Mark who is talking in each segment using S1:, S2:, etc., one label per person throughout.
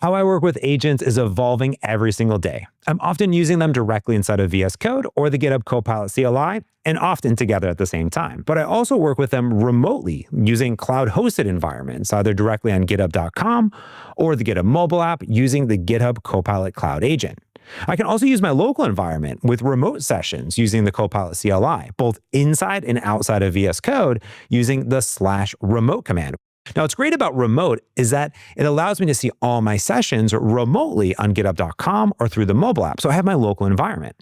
S1: How I work with agents is evolving every single day. I'm often using them directly inside of VS Code or the GitHub Copilot CLI, and often together at the same time. But I also work with them remotely using cloud-hosted environments, either directly on github.com or the GitHub mobile app using the GitHub Copilot Cloud Agent. I can also use my local environment with remote sessions using the Copilot CLI, both inside and outside of VS Code using the /remote command. Now, what's great about remote is that it allows me to see all my sessions remotely on github.com or through the mobile app. So I have my local environment.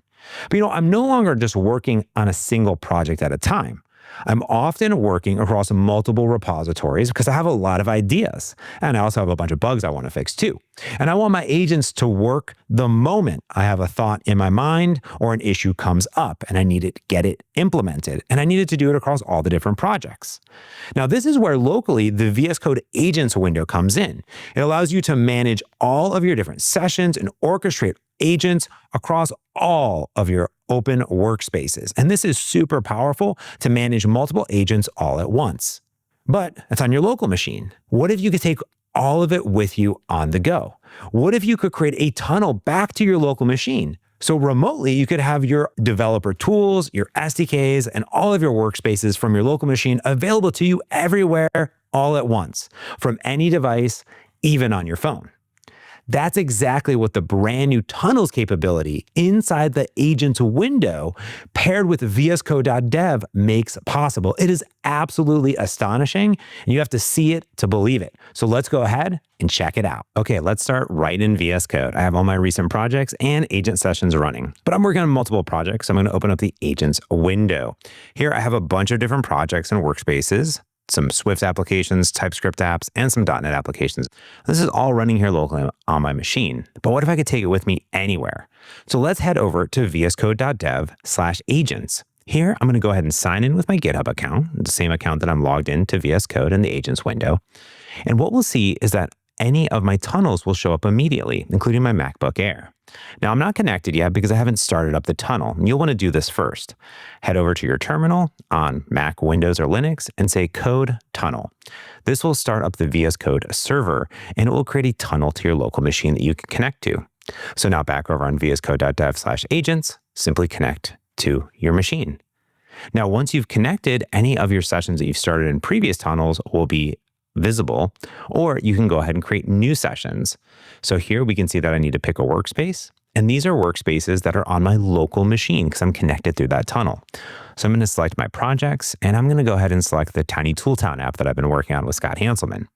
S1: But I'm no longer just working on a single project at a time. I'm often working across multiple repositories because I have a lot of ideas. And I also have a bunch of bugs I want to fix too. And I want my agents to work the moment I have a thought in my mind or an issue comes up and I need to get it implemented. And I needed to do it across all the different projects. Now, this is where locally the VS Code Agents window comes in. It allows you to manage all of your different sessions and orchestrate agents across all of your open workspaces. And this is super powerful to manage multiple agents all at once. But it's on your local machine. What if you could take all of it with you on the go? What if you could create a tunnel back to your local machine? So remotely, you could have your developer tools, your SDKs, and all of your workspaces from your local machine available to you everywhere all at once, from any device, even on your phone. That's exactly what the brand new Tunnels capability inside the Agents window paired with VSCode.dev makes possible. It is absolutely astonishing, and you have to see it to believe it. So let's go ahead and check it out. Okay, let's start right in VS Code. I have all my recent projects and agent sessions running, but I'm working on multiple projects. So I'm going to open up the Agents window. Here I have a bunch of different projects and workspaces, some Swift applications, TypeScript apps, and some .NET applications. This is all running here locally on my machine. But what if I could take it with me anywhere? So let's head over to vscode.dev/agents. Here, I'm going to go ahead and sign in with my GitHub account, the same account that I'm logged in to VS Code in the Agents window. And what we'll see is that any of my tunnels will show up immediately, including my MacBook Air. Now, I'm not connected yet because I haven't started up the tunnel. You'll want to do this first. Head over to your terminal on Mac, Windows, or Linux and say code tunnel. This will start up the VS Code server and it will create a tunnel to your local machine that you can connect to. So now back over on vscode.dev/agents, simply connect to your machine. Now, once you've connected, any of your sessions that you've started in previous tunnels will be visible, or you can go ahead and create new sessions. So here we can see that I need to pick a workspace, and these are workspaces that are on my local machine because I'm connected through that tunnel. So I'm going to select my projects, and I'm going to go ahead and select the Tiny Tooltown app that I've been working on with Scott Hanselman.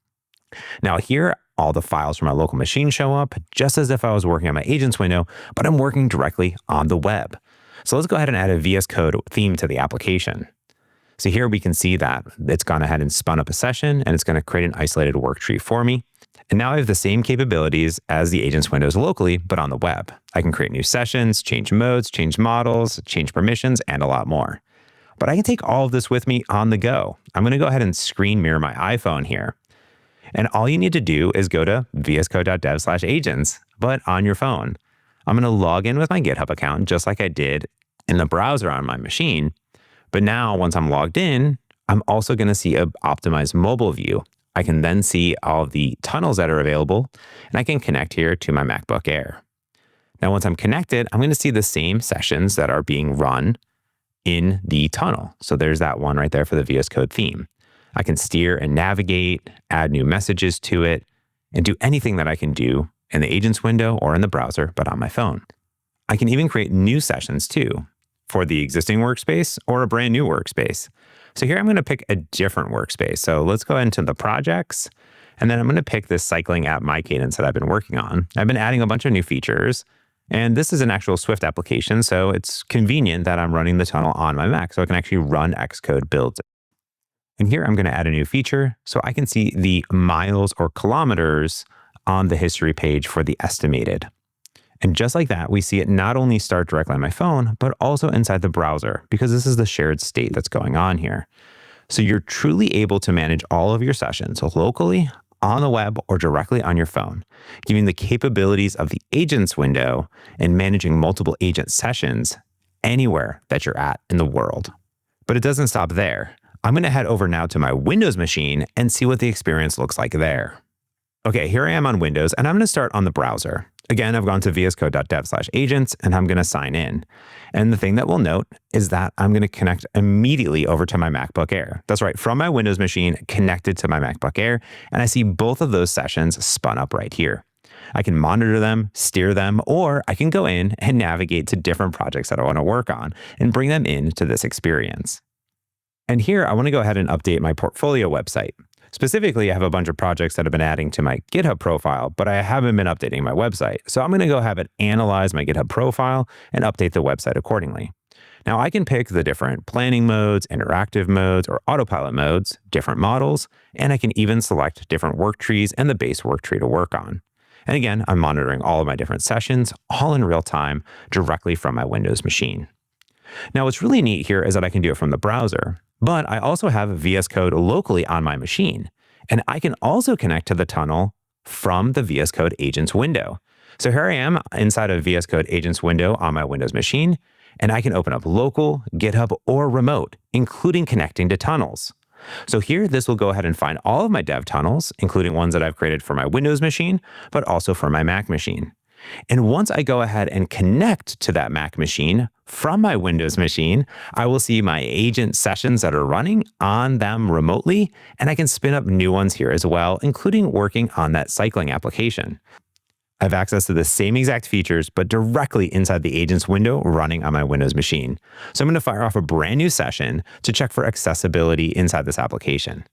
S1: Now here, all the files from my local machine show up just as if I was working on my Agents window, but I'm working directly on the web. So let's go ahead and add a VS Code theme to the application. So here we can see that it's gone ahead and spun up a session and it's going to create an isolated work tree for me. And now I have the same capabilities as the Agents windows locally, but on the web. I can create new sessions, change modes, change models, change permissions, and a lot more. But I can take all of this with me on the go. I'm going to go ahead and screen mirror my iPhone here. And all you need to do is go to vscode.dev/agents, but on your phone. I'm going to log in with my GitHub account just like I did in the browser on my machine. But now, once I'm logged in, I'm also going to see an optimized mobile view. I can then see all of the tunnels that are available, and I can connect here to my MacBook Air. Now, once I'm connected, I'm going to see the same sessions that are being run in the tunnel. So there's that one right there for the VS Code theme. I can steer and navigate, add new messages to it, and do anything that I can do in the Agents window or in the browser, but on my phone. I can even create new sessions too, for the existing workspace or a brand new workspace. So here I'm going to pick a different workspace. So let's go into the projects, and then I'm going to pick this cycling app MyCadence that I've been working on. I've been adding a bunch of new features, and this is an actual Swift application, so it's convenient that I'm running the tunnel on my Mac, so I can actually run Xcode builds. And here I'm going to add a new feature, so I can see the miles or kilometers on the history page for the estimated. And just like that, we see it not only start directly on my phone, but also inside the browser, because this is the shared state that's going on here. So you're truly able to manage all of your sessions locally, on the web, or directly on your phone, giving the capabilities of the Agents window and managing multiple agent sessions anywhere that you're at in the world. But it doesn't stop there. I'm going to head over now to my Windows machine and see what the experience looks like there. Okay, here I am on Windows, and I'm going to start on the browser. Again, I've gone to vscode.dev/agents, and I'm going to sign in. And the thing that we'll note is that I'm going to connect immediately over to my MacBook Air. That's right, from my Windows machine connected to my MacBook Air, and I see both of those sessions spun up right here. I can monitor them, steer them, or I can go in and navigate to different projects that I want to work on and bring them into this experience. And here I want to go ahead and update my portfolio website. Specifically, I have a bunch of projects that I've been adding to my GitHub profile, but I haven't been updating my website. So I'm going to go have it analyze my GitHub profile and update the website accordingly. Now I can pick the different planning modes, interactive modes, or autopilot modes, different models, and I can even select different work trees and the base work tree to work on. And again, I'm monitoring all of my different sessions, all in real time, directly from my Windows machine. Now, what's really neat here is that I can do it from the browser, but I also have VS Code locally on my machine, and I can also connect to the tunnel from the VS Code Agents window. So here I am inside of VS Code Agents window on my Windows machine, and I can open up local, GitHub, or remote, including connecting to tunnels. So here, this will go ahead and find all of my dev tunnels, including ones that I've created for my Windows machine, but also for my Mac machine. And once I go ahead and connect to that Mac machine from my Windows machine, I will see my agent sessions that are running on them remotely, and I can spin up new ones here as well, including working on that cycling application. I have access to the same exact features, but directly inside the agents window running on my Windows machine. So I'm going to fire off a brand new session to check for accessibility inside this application.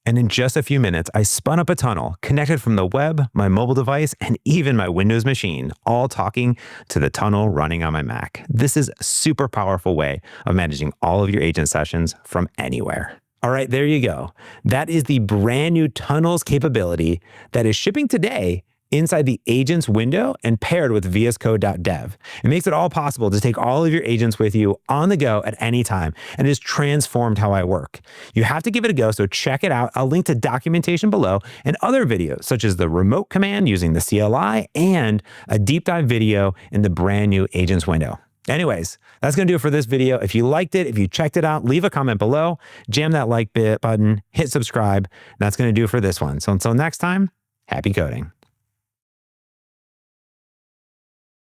S1: And in just a few minutes, I spun up a tunnel connected from the web, my mobile device, and even my Windows machine, all talking to the tunnel running on my Mac. This is a super powerful way of managing all of your agent sessions from anywhere. All right, there you go. That is the brand new tunnels capability that is shipping today inside the agents window and paired with vscode.dev. It makes it all possible to take all of your agents with you on the go at any time, and it has transformed how I work. You have to give it a go, so check it out. I'll link to documentation below and other videos, such as the remote command using the CLI and a deep dive video in the brand new agents window. Anyways, that's going to do it for this video. If you liked it, if you checked it out, leave a comment below, jam that like button, hit subscribe. That's going to do it for this one. So until next time, happy coding.